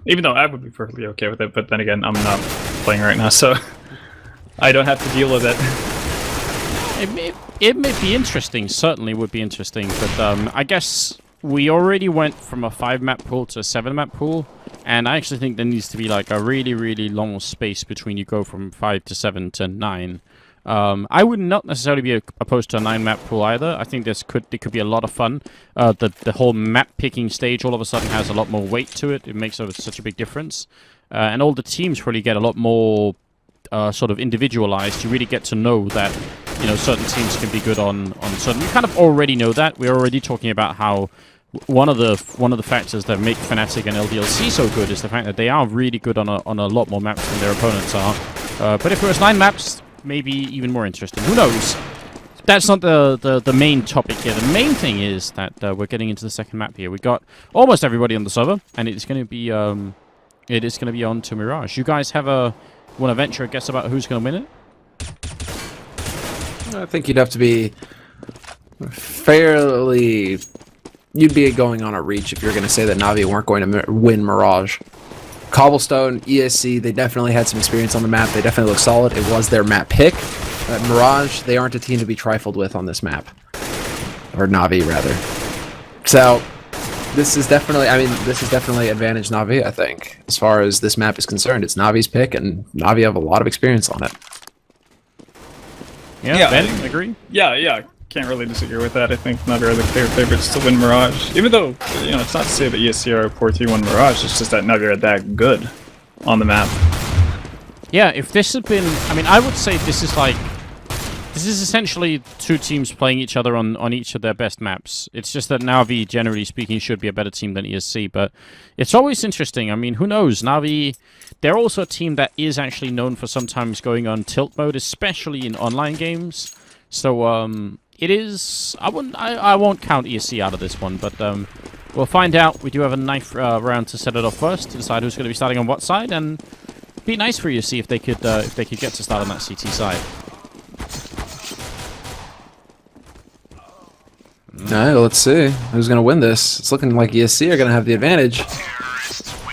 Even though I would be perfectly okay with it, but then again, I'm not playing right now, so I don't have to deal with it. It may be interesting, certainly would be interesting, but I guess we already went from a 5-map pool to a 7-map pool, and I actually think there needs to be like a really, really long space between you go from 5 to 7 to 9. I would not necessarily be opposed to a 9-map pool either. I think it could be a lot of fun. The whole map picking stage all of a sudden has a lot more weight to it. It makes such a big difference. And all the teams really get a lot more sort of individualized. You really get to know that, you know, certain teams can be good on certain. You kind of already know that. We're already talking about how one of the factors that make Fnatic and LDLC so good is the fact that they are really good on a lot more maps than their opponents are. But if it was 9 maps, maybe even more interesting. Who knows? That's not the main topic here. The main thing is that we're getting into the second map here. We got almost everybody on the server, and it's going to be on to Mirage. You guys want to venture a guess about who's going to win it? I think you'd have to be fairly... You'd be going on a reach if you're going to say that NaVi weren't going to win Mirage. Cobblestone, ESC, they definitely had some experience on the map. They definitely look solid. It was their map pick. Mirage, they aren't a team to be trifled with on this map. Or NaVi, rather. So, this is definitely advantage NaVi, I think. As far as this map is concerned, it's NaVi's pick, and NaVi have a lot of experience on it. Yeah, Ben, agree? Yeah. Can't really disagree with that. I think NaVi are the clear favorites to win Mirage. Even though, you know, it's not to say that ESC are a poor 3-1 Mirage, it's just that NaVi are that good on the map. Yeah, if this had been... I mean, I would say this is essentially two teams playing each other on each of their best maps. It's just that NaVi, generally speaking, should be a better team than ESC, but it's always interesting. I mean, who knows? NaVi, they're also a team that is actually known for sometimes going on tilt mode, especially in online games. So, it is... I won't count ESC out of this one, but we'll find out. We do have a knife round to set it off first, to decide who's going to be starting on what side, and it'd be nice for you to see if they could get to start on that CT side. Alright, let's see who's going to win this. It's looking like ESC are going to have the advantage.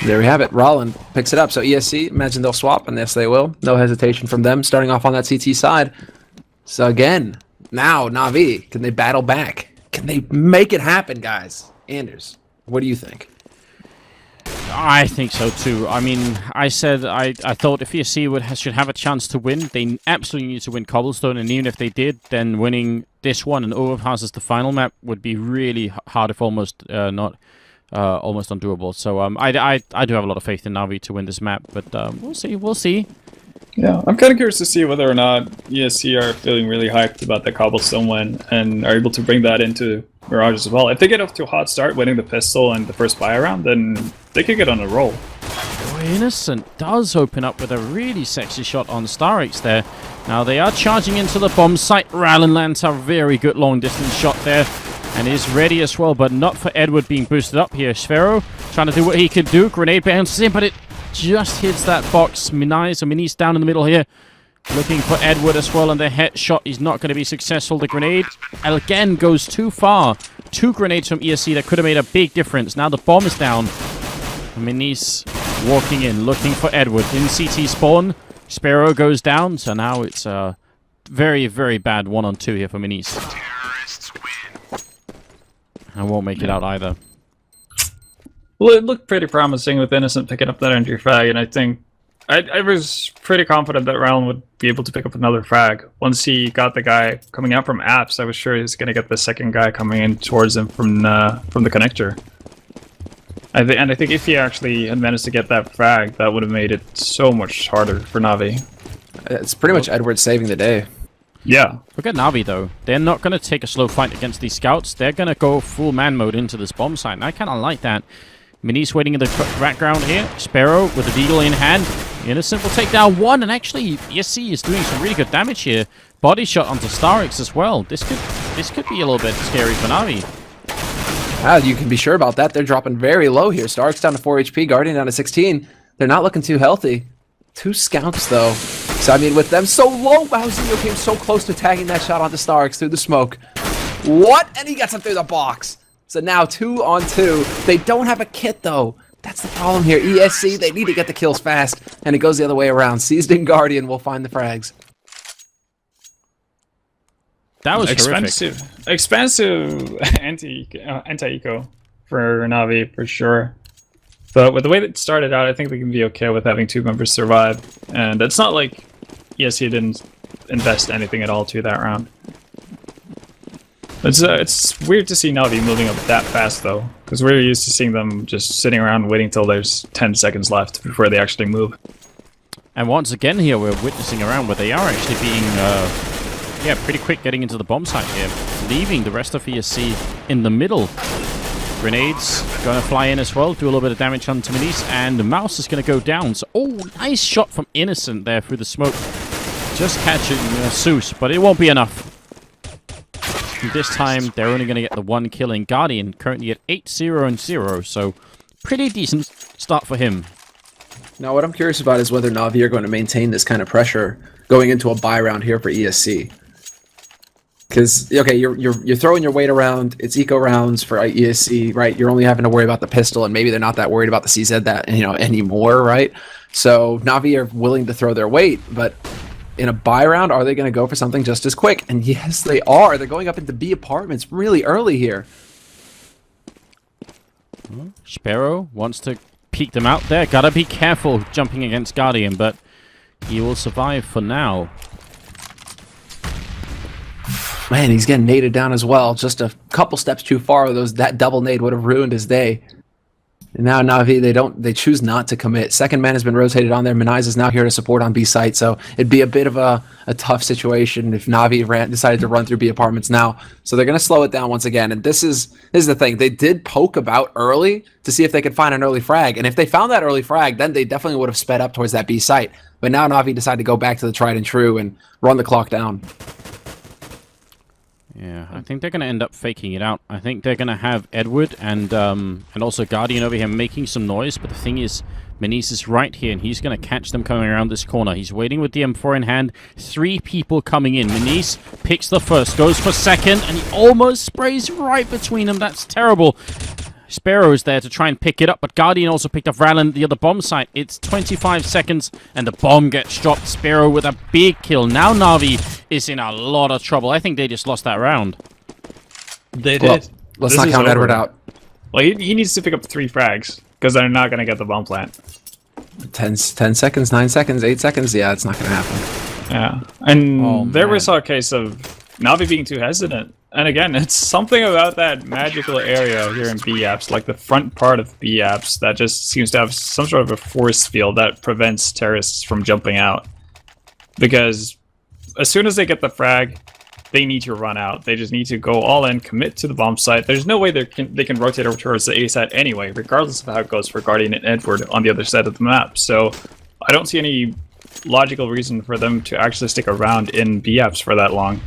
There we have it. Rollin picks it up. So ESC, imagine they'll swap, and yes, they will. No hesitation from them, starting off on that CT side. So again, now NaVi, can they battle back? Can they make it happen, guys? Anders, what do you think? I think so too. I mean, I said I thought if ESC should have a chance to win, they absolutely need to win Cobblestone, and even if they did, then winning this one and Overpass as the final map would be really hard, if almost almost undoable. So I do have a lot of faith in NaVi to win this map, but we'll see. Yeah, I'm kind of curious to see whether or not ESC are feeling really hyped about the Cobblestone win and are able to bring that into Mirage as well. If they get off to a hot start, winning the pistol and the first buy round, then they could get on a roll. Oh, Innocent does open up with a really sexy shot on Starix there. Now they are charging into the bomb site. Rallen lands a very good long distance shot there and is ready as well, but not for Edward being boosted up here. Sphero trying to do what he can do. Grenade bounces in, but it just hits that box. Minis down in the middle here, looking for Edward as well, and the headshot is not going to be successful. The grenade again goes too far. 2 grenades from ESC that could have made a big difference. Now the bomb is down. Minis walking in, looking for Edward in CT spawn. Sparrow goes down, so now it's a very, very bad 1-on-2 here for Minis. I won't make it out either. Well, it looked pretty promising with Innocent picking up that entry frag, and I think I was pretty confident that Rallen would be able to pick up another frag. Once he got the guy coming out from apps, I was sure he was going to get the second guy coming in towards him from the connector. And I think if he actually had managed to get that frag, that would have made it so much harder for NaVi. It's pretty much Edward saving the day. Yeah. Look at NaVi, though. They're not going to take a slow fight against these scouts. They're going to go full man mode into this bomb site, and I kind of like that. Minis waiting in the background here. Sparrow with the Deagle in hand. Innocent will take down one, and actually ESC is doing some really good damage here. Body shot onto Starix as well. This could be a little bit scary for NaVi. You can be sure about that. They're dropping very low here. Starix down to 4 HP, Guardian down to 16. They're not looking too healthy. 2 scouts, though. So, I mean, with them so low, Bowsino came so close to tagging that shot onto Starix through the smoke. What? And he gets him through the box. So now 2-on-2. They don't have a kit, though. That's the problem here. ESC, they need to get the kills fast, and it goes the other way around. Seized and Guardian will find the frags. That was expensive. horrific. Expensive anti-eco for Navi, for sure. But with the way that it started out, I think we can be okay with having 2 members survive. And it's not like ESC didn't invest anything at all to that round. It's weird to see Navi moving up that fast, though, because we're used to seeing them just sitting around waiting till there's 10 seconds left before they actually move. And once again here, we're witnessing a round where they are actually being, pretty quick getting into the bomb site here, leaving the rest of ESC in the middle. Grenades going to fly in as well, do a little bit of damage onto Minis, and the mouse is going to go down. So, oh, nice shot from Innocent there through the smoke. Just catching Zeus, but it won't be enough. This time, they're only going to get the 1 kill in Guardian, currently at 8-0-0, so pretty decent start for him. Now, what I'm curious about is whether Navi are going to maintain this kind of pressure going into a buy round here for ESC. Because, okay, you're throwing your weight around, it's eco rounds for ESC, right? You're only having to worry about the pistol, and maybe they're not that worried about the CZ anymore, right? So Navi are willing to throw their weight, but in a buy round, are they going to go for something just as quick? And yes, they are. They're going up into B apartments really early here. Sparrow wants to peek them out there. Gotta be careful jumping against Guardian, but he will survive for now. Man, he's getting naded down as well. Just a couple steps too far. That double nade would have ruined his day. And now Navi, they choose not to commit. Second man has been rotated on there. Manize is now here to support on B site, so it'd be a bit of a tough situation if Navi decided to run through B apartments now. So they're going to slow it down once again. And this is the thing. They did poke about early to see if they could find an early frag. And if they found that early frag, then they definitely would have sped up towards that B site. But now Navi decided to go back to the tried and true and run the clock down. Yeah, I think they're going to end up faking it out. I think they're going to have Edward and also Guardian over here making some noise. But the thing is, Maniz is right here, and he's going to catch them coming around this corner. He's waiting with the M4 in hand. 3 people coming in. Maniz picks the first, goes for second, and he almost sprays right between them. That's terrible. Sparrow is there to try and pick it up, but Guardian also picked up Rallen, the other bomb site. It's 25 seconds, and the bomb gets dropped. Sparrow with a big kill. Now Navi is in a lot of trouble. I think they just lost that round. They did. Well, let's not count Edward out. Well, he needs to pick up 3 frags, because they're not going to get the bomb plant. 10 seconds, 9 seconds, 8 seconds. Yeah, it's not going to happen. Yeah, and there we saw a case of Navi being too hesitant. And again, it's something about that magical area here in B-Apps, like the front part of B-Apps, that just seems to have some sort of a force field that prevents terrorists from jumping out. Because as soon as they get the frag, they need to run out. They just need to go all in, commit to the bomb site. There's no way they can rotate over towards the A site anyway, regardless of how it goes for Guardian and Edward on the other side of the map. So I don't see any logical reason for them to actually stick around in B-Apps for that long.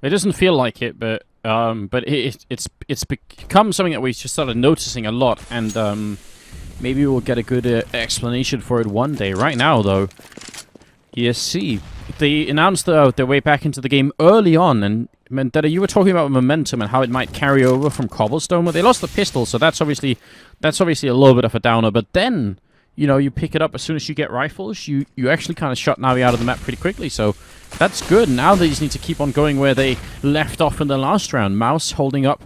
It doesn't feel like it, but it's become something that we just started noticing a lot, and maybe we'll get a good explanation for it one day. Right now, though, ESC, they announced their way back into the game early on, and Mendetta, you were talking about momentum and how it might carry over from Cobblestone, but they lost the pistol, so that's obviously a little bit of a downer. But then, you know, you pick it up as soon as you get rifles. You actually kind of shut Navi out of the map pretty quickly, so that's good. Now they just need to keep on going where they left off in the last round. Mouse holding up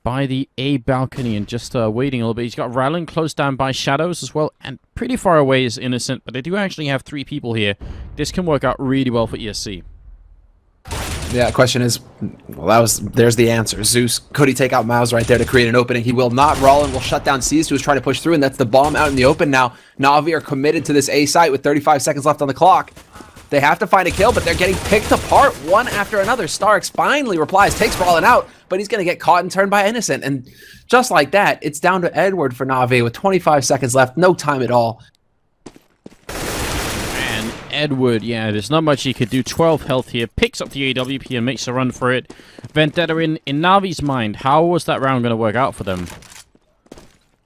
by the A balcony and just waiting a little bit. He's got Rallen close down by Shadows as well, and pretty far away is Innocent, but they do actually have 3 people here. This can work out really well for ESC. Yeah, the question is, well, there's the answer. Zeus, could he take out Mouse right there to create an opening? He will not. Rallen will shut down C's, who's trying to push through, and that's the bomb out in the open now. Navi are committed to this A site with 35 seconds left on the clock. They have to find a kill, but they're getting picked apart one after another. Starks finally replies, takes Rallen out, but he's going to get caught and turned by Innocent. And just like that, it's down to Edward for Navi with 25 seconds left, no time at all. Edward, yeah, there's not much he could do. 12 health here, picks up the AWP and makes a run for it. Vendetta, in Navi's mind, how was that round going to work out for them?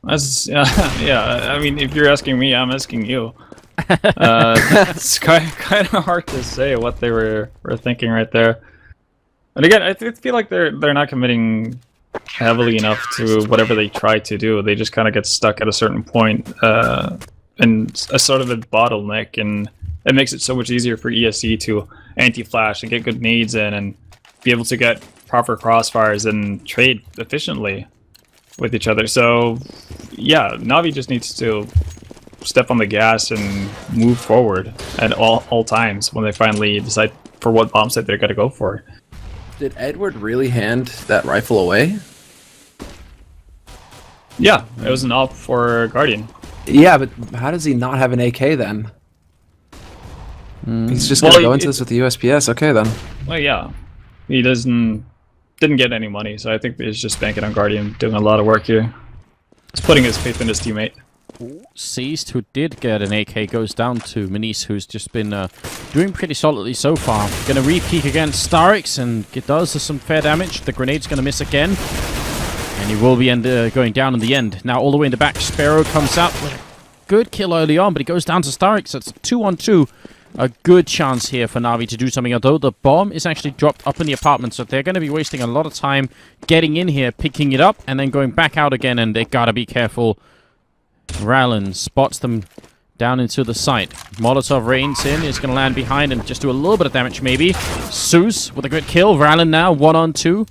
Yeah, I mean, if you're asking me, I'm asking you. It's kind of hard to say what they were thinking right there. And again, I feel like they're not committing heavily enough to whatever they try to do. They just kind of get stuck at a certain point, and a sort of a bottleneck, and it makes it so much easier for ESC to anti-flash and get good nades in and be able to get proper crossfires and trade efficiently with each other. So yeah, Navi just needs to step on the gas and move forward at all times when they finally decide for what bomb site they're going to go for. Did Edward really hand that rifle away? Yeah, it was an op for Guardian. Yeah, but how does he not have an AK then? He's just gonna go into this with the USPS. Okay then. Well, yeah, he didn't get any money, so I think he's just banking on Guardian doing a lot of work here. He's putting his faith in his teammate. Seized, who did get an AK, goes down to Manice, who's just been doing pretty solidly so far. Gonna re-peek against Starix, and it does some fair damage. The grenade's gonna miss again, and he will be going down in the end. Now all the way in the back, Sparrow comes out with a good kill early on, but he goes down to Starix. It's a 2-on-2. A good chance here for Navi to do something, although the bomb is actually dropped up in the apartment, so they're going to be wasting a lot of time getting in here, picking it up, and then going back out again, and they gotta be careful. Rallen spots them down into the site. Molotov rains in, is going to land behind and just do a little bit of damage maybe. Zeus with a good kill. Rallen now 1-on-2.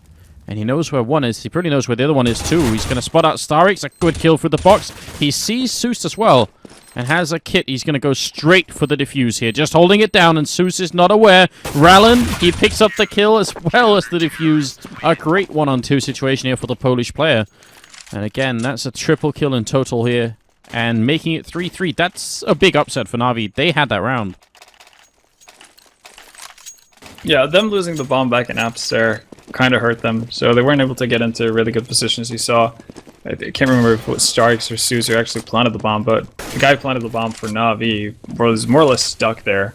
And he knows where one is. He pretty knows where the other one is too. He's going to spot out Starix. A good kill through the box. He sees Zeus as well and has a kit. He's going to go straight for the defuse here. Just holding it down, and Zeus is not aware. Rallen, he picks up the kill as well as the defuse. A great 1-on-2 situation here for the Polish player. And again, that's a triple kill in total here. And making it 3-3. That's a big upset for Navi. They had that round. Yeah, them losing the bomb back in Apps there kind of hurt them. So they weren't able to get into really good positions. You saw, I can't remember if it was Starix or Zeus who actually planted the bomb, but the guy who planted the bomb for Navi was more or less stuck there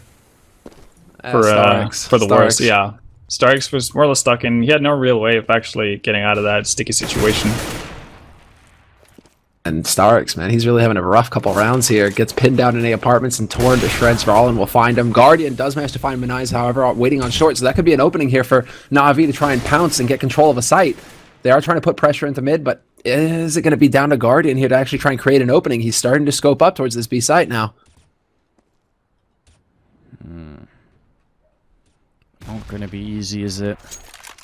for the worst. Yeah, Starix was more or less stuck, and he had no real way of actually getting out of that sticky situation. And Starix, man, he's really having a rough couple rounds here. Gets pinned down in the apartments and torn to shreds. Rallen will find him. Guardian does manage to find Manice, however, waiting on short. So that could be an opening here for Navi to try and pounce and get control of a site. They are trying to put pressure into mid, but is it going to be down to Guardian here to actually try and create an opening? He's starting to scope up towards this B site now. Not going to be easy, is it?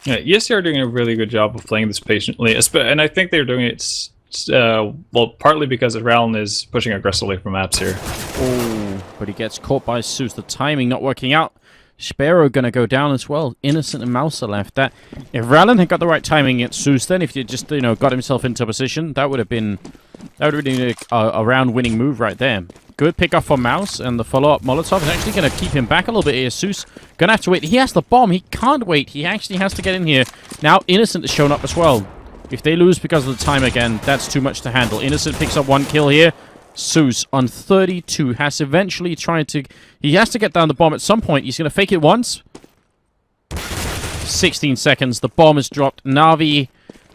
Yeah, ESC are doing a really good job of playing this patiently, and I think they're doing it. Well, partly because Rallen is pushing aggressively from Apps here. Oh, but he gets caught by Zeus. The timing not working out. Sparrow gonna go down as well. Innocent and Mouse are left. That if Rallen had got the right timing at Zeus, then if he just got himself into position, that would have been a round-winning move right there. Good pick up for Mouse, and the follow-up Molotov is actually gonna keep him back a little bit here. Zeus gonna have to wait. He has the bomb. He can't wait. He actually has to get in here. Now Innocent has shown up as well. If they lose because of the time again, that's too much to handle. Innocent picks up one kill here. Zeus on 32 has eventually tried to... He has to get down the bomb at some point. He's going to fake it once. 16 seconds. The bomb is dropped. Navi,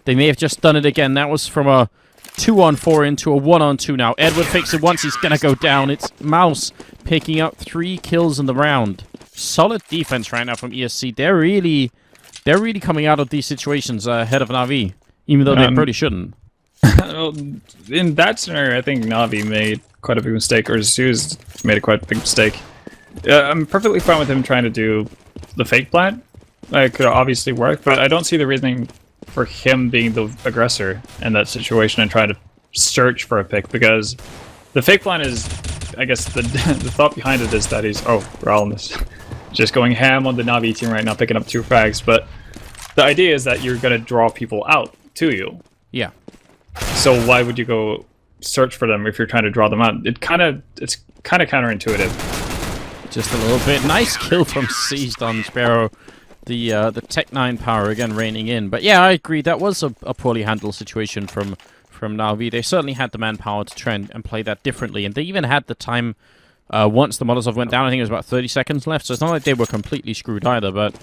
they may have just done it again. That was from a 2-on-4 into a 1-on-2 now. Edward fakes it once. He's going to go down. It's Mouse picking up 3 kills in the round. Solid defense right now from ESC. They're really coming out of these situations ahead of Navi. Even though they probably shouldn't. In that scenario, I think Navi made quite a big mistake, or Zeus made a quite big mistake. I'm perfectly fine with him trying to do the fake plant. It could obviously work, but I don't see the reasoning for him being the aggressor in that situation and trying to search for a pick, because the fake plant is, I guess, the thought behind it is that he's... Oh, Rallen is just going ham on the Navi team right now, picking up 2 frags, but the idea is that you're going to draw people out to you. Yeah. So why would you go search for them if you're trying to draw them out? It's kind of counterintuitive. Just a little bit. Nice kill from Seized on Sparrow. The Tech 9 power again raining in. But yeah, I agree. That was a poorly handled situation from Navi. They certainly had the manpower to try and play that differently. And they even had the time once the Molotov went down. I think it was about 30 seconds left. So it's not like they were completely screwed either. But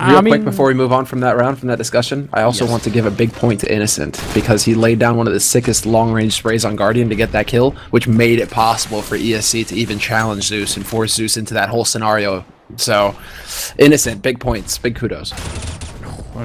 Real quick before we move on from that round, from that discussion, I also want to give a big point to Innocent, because he laid down one of the sickest long-range sprays on Guardian to get that kill, which made it possible for ESC to even challenge Zeus and force Zeus into that whole scenario. So, Innocent, big points, big kudos.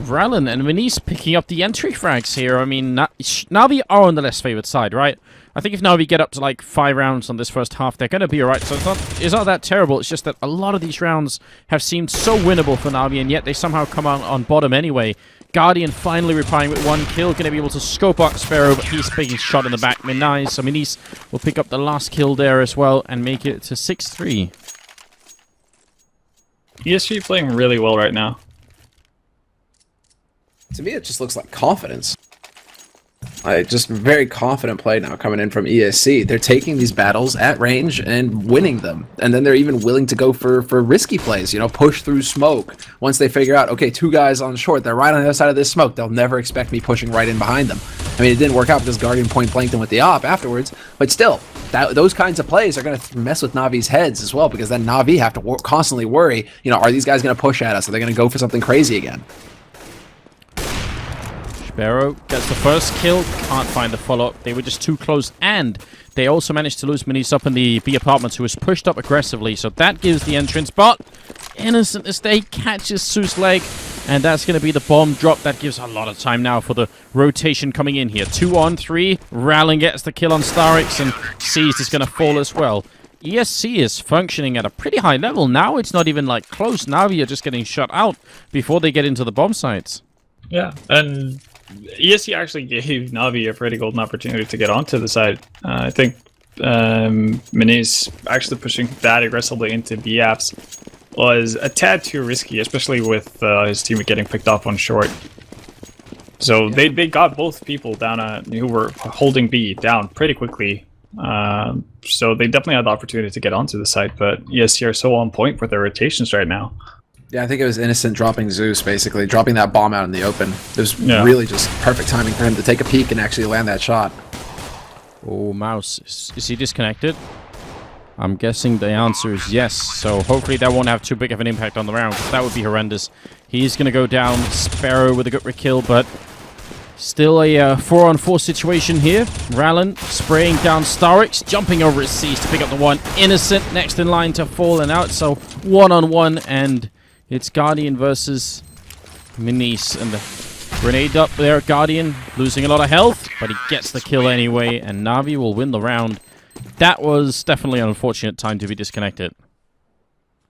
Rallen and Venice picking up the entry frags here. I mean, Navi are on the less favored side, right? I think if Navi get up to like 5 rounds on this first half, they're going to be alright. So it's not that terrible. It's just that a lot of these rounds have seemed so winnable for Navi, and yet they somehow come out on bottom anyway. Guardian finally replying with 1 kill. Going to be able to scope out Sparrow, but he's being shot in the back. Nice. So Minis will pick up the last kill there as well and make it to 6-3. ESG playing really well right now. To me, it just looks like confidence. Just very confident play now coming in from ESC. They're taking these battles at range and winning them. And then they're even willing to go for risky plays, you know, push through smoke. Once they figure out, okay, 2 guys on short, they're right on the other side of this smoke. They'll never expect me pushing right in behind them. I mean, it didn't work out because Guardian point blanked them with the op afterwards. But still, those kinds of plays are going to mess with Navi's heads as well, because then Navi have to constantly worry, you know, are these guys going to push at us? Are they going to go for something crazy again? Sparrow gets the first kill, can't find the follow-up. They were just too close, and they also managed to lose Minis up in the B apartments, who was pushed up aggressively, so that gives the entrance, but innocent mistake catches Su's leg, and that's going to be the bomb drop. That gives a lot of time now for the rotation coming in here. 2 on 3, Rallen gets the kill on Starix, and Seized is going to fall as well. ESC is functioning at a pretty high level. Now it's not even like close. Navi are just getting shut out before they get into the bomb sites. Yeah, and ESC actually gave Navi a pretty golden opportunity to get onto the side. I think Minis actually pushing that aggressively into B apps was a tad too risky, especially with his teammate getting picked off on short. So they got both people down who were holding B down pretty quickly. So they definitely had the opportunity to get onto the side, but ESC are so on point with their rotations right now. Yeah, I think it was Innocent dropping Zeus, basically, dropping that bomb out in the open. It was really just perfect timing for him to take a peek and actually land that shot. Oh, Mouse. Is he disconnected? I'm guessing the answer is yes, so hopefully that won't have too big of an impact on the round, because that would be horrendous. He's going to go down, Sparrow with a good kill, but still a 4-on-4 situation here. Rallen spraying down Starix, jumping over his C's to pick up the 1. Innocent next in line to fall and out, so 1-on-1, and it's Guardian versus Minis, and the grenade up there. Guardian losing a lot of health, but he gets the kill anyway, and Navi will win the round. That was definitely an unfortunate time to be disconnected.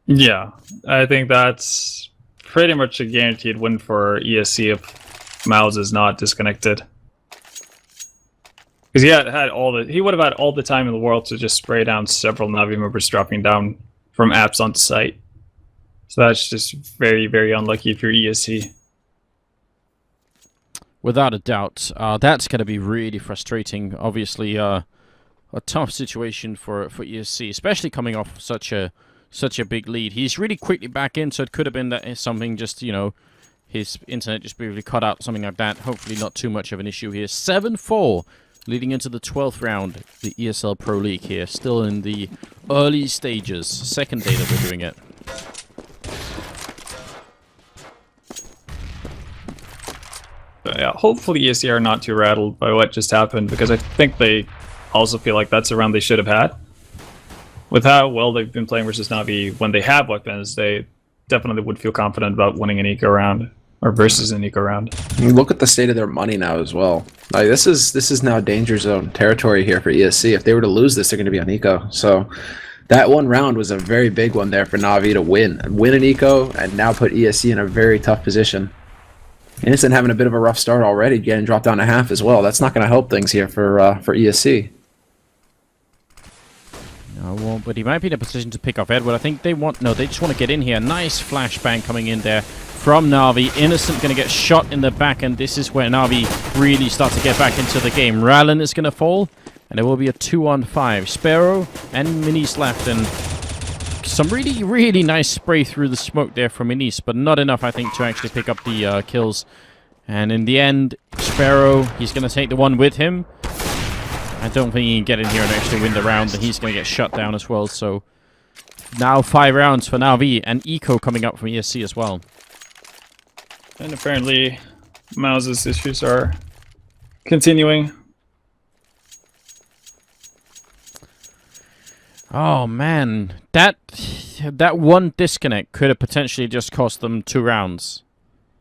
Yeah, I think that's pretty much a guaranteed win for ESC if Mouse is not disconnected. Because he would have had all the time in the world to just spray down several Navi members dropping down from apps onto site. So that's just very, very unlucky if you're ESC. Without a doubt. That's going to be really frustrating. Obviously, a tough situation for ESC, especially coming off such a big lead. He's really quickly back in, so it could have been that something just, you know, his internet just briefly cut out, something like that. Hopefully not too much of an issue here. 7-4 leading into the 12th round, the ESL Pro League here. Still in the early stages. Second day that we're doing it. But yeah, hopefully ESC are not too rattled by what just happened, because I think they also feel like that's a round they should have had. With how well they've been playing versus Navi, when they have weapons, they definitely would feel confident about winning an eco round, or versus an eco round. Look at the state of their money now as well. Like this is now danger zone territory here for ESC. If they were to lose this, they're going to be on eco. So that one round was a very big one there for Navi to win an eco, and now put ESC in a very tough position. Innocent having a bit of a rough start already, getting dropped down to half as well. That's not going to help things here for ESC. No, well, but he might be in a position to pick off Edward. I think they just want to get in here. Nice flashbang coming in there from Navi. Innocent going to get shot in the back, and this is where Navi really start to get back into the game. Rallen is going to fall, and it will be a 2-on-5. Sparrow and Minis left, and some really, really nice spray through the smoke there from Minis, but not enough, I think, to actually pick up the kills. And in the end, Sparrow, he's going to take the 1 with him. I don't think he can get in here and actually win the round, and he's going to get shut down as well. So now 5 rounds for NaVi, and Eco coming up from ESC as well. And apparently Mouse's issues are continuing. Oh man, that one disconnect could have potentially just cost them 2 rounds.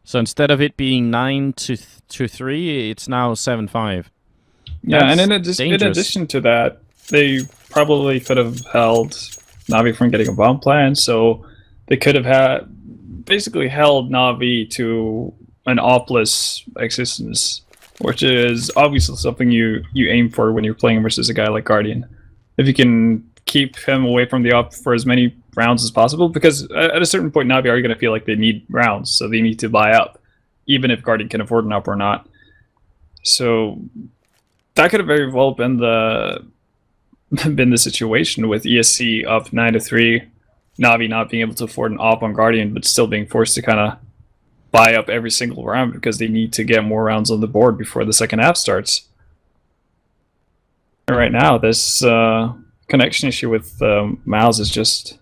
So instead of it being 9-3, it's now 7-5. Yeah, and That's in dangerous. addition to that, they probably could have held Navi from getting a bomb plan, so they could have basically held Navi to an offless existence, which is obviously something you aim for when you're playing versus a guy like Guardian. If you can keep him away from the op for as many rounds as possible, because at a certain point Navi are going to feel like they need rounds, so they need to buy up, even if Guardian can afford an up or not. So that could have very well been the situation with ESC up 9-3, Navi not being able to afford an op on Guardian, but still being forced to kind of buy up every single round because they need to get more rounds on the board before the second half starts. And right now, this connection issue with Mouse is just...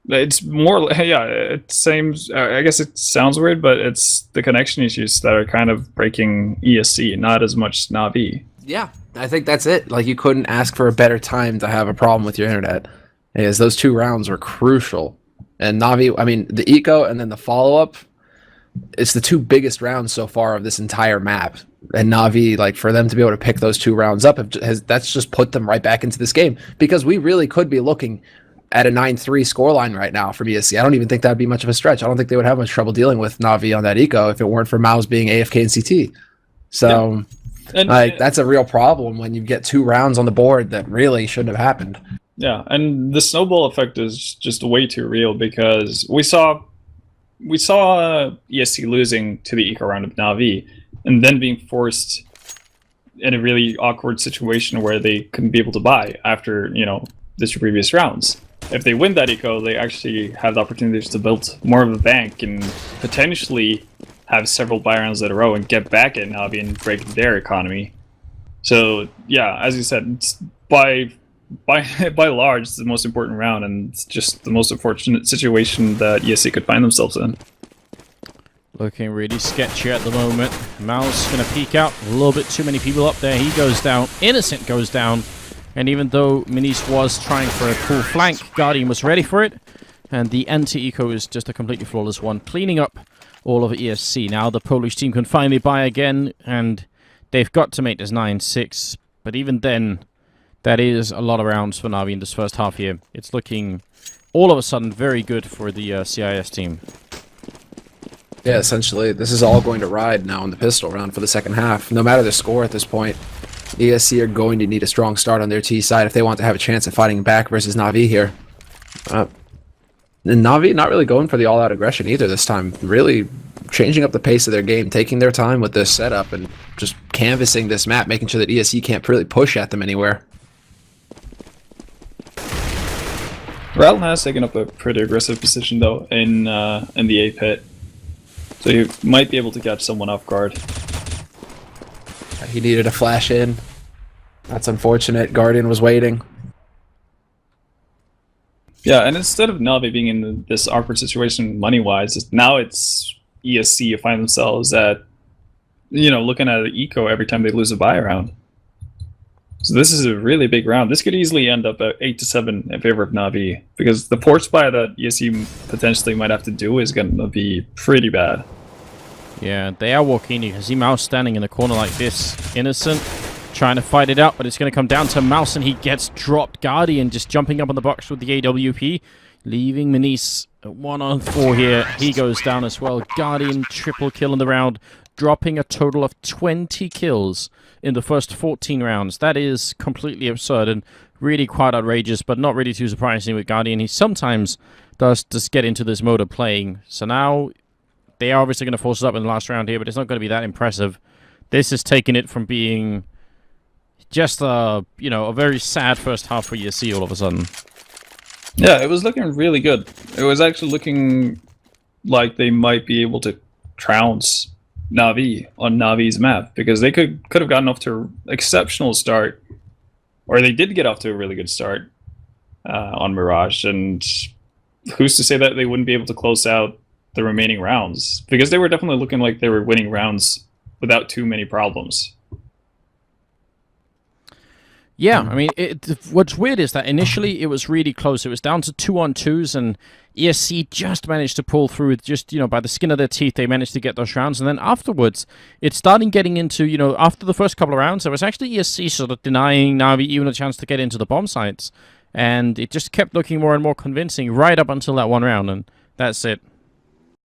It's more... Yeah, it seems... I guess it sounds weird, but it's the connection issues that are kind of breaking ESC, not as much NaVi. Yeah, I think that's it. Like, you couldn't ask for a better time to have a problem with your internet. Because those 2 rounds were crucial. And Navi, I mean, the eco and then the follow-up, it's the 2 biggest rounds so far of this entire map. And Navi, like, for them to be able to pick those 2 rounds up, that's just put them right back into this game. Because we really could be looking at a 9-3 scoreline right now from ESC. I don't even think that would be much of a stretch. I don't think they would have much trouble dealing with Navi on that eco if it weren't for Mouse being AFK and CT. So, yeah. like, that's a real problem when you get 2 rounds on the board that really shouldn't have happened. Yeah, and the snowball effect is just way too real because we saw ESC losing to the eco round of Navi and then being forced in a really awkward situation where they couldn't be able to buy after, the 2 previous rounds. If they win that eco, they actually have the opportunities to build more of a bank and potentially have several buy rounds in a row and get back at Navi and break their economy. So yeah, as you said, it's by large, it's the most important round, and it's just the most unfortunate situation that ESC could find themselves in. Looking really sketchy at the moment. Mouse gonna peek out. A little bit too many people up there. He goes down. Innocent goes down. And even though Minis was trying for a full flank, Guardian was ready for it. And the anti-eco is just a completely flawless one, cleaning up all of ESC. Now the Polish team can finally buy again, and they've got to make this 9-6. But even then, that is a lot of rounds for Navi in this first half here. It's looking all of a sudden very good for the CIS team. Yeah, essentially, this is all going to ride now in the pistol round for the second half. No matter the score at this point, ESC are going to need a strong start on their T side if they want to have a chance at fighting back versus NaVi here. And NaVi not really going for the all-out aggression either this time. Really changing up the pace of their game, taking their time with this setup, and just canvassing this map, making sure that ESC can't really push at them anywhere. Rallen has taken up a pretty aggressive position though in the A pit, so you might be able to catch someone off guard. He needed a flash in. That's unfortunate. Guardian was waiting. Yeah, and instead of Navi being in this awkward situation money-wise, now it's ESC who find themselves at, looking at the eco every time they lose a buy round. So this is a really big round. This could easily end up at 8-7 in favor of Navi, because the force buy that ESC potentially might have to do is going to be pretty bad. Yeah, they are walking. You can see Mouse standing in a corner like this. Innocent, trying to fight it out, but it's going to come down to Mouse, and he gets dropped. Guardian just jumping up on the box with the AWP, leaving Minis 1-on-4 here. He goes down as well. Guardian triple kill in the round, dropping a total of 20 kills in the first 14 rounds. That is completely absurd and really quite outrageous, but not really too surprising with Guardian. He sometimes does just get into this mode of playing. So now they are obviously going to force it up in the last round here, but it's not going to be that impressive. This is taking it from being just a very sad first half for ESC all of a sudden. Yeah, it was looking really good. It was actually looking like they might be able to trounce NaVi on NaVi's map, because they could have gotten off to an exceptional start, or they did get off to a really good start on Mirage, and who's to say that they wouldn't be able to close out the remaining rounds, because they were definitely looking like they were winning rounds without too many problems. Yeah, I mean, what's weird is that initially it was really close. It was down to 2-on-2s, and ESC just managed to pull through with just, by the skin of their teeth, they managed to get those rounds. And then afterwards, it's starting getting into, after the first couple of rounds, there was actually ESC sort of denying NaVi even a chance to get into the bomb sites. And it just kept looking more and more convincing right up until that one round, and that's it.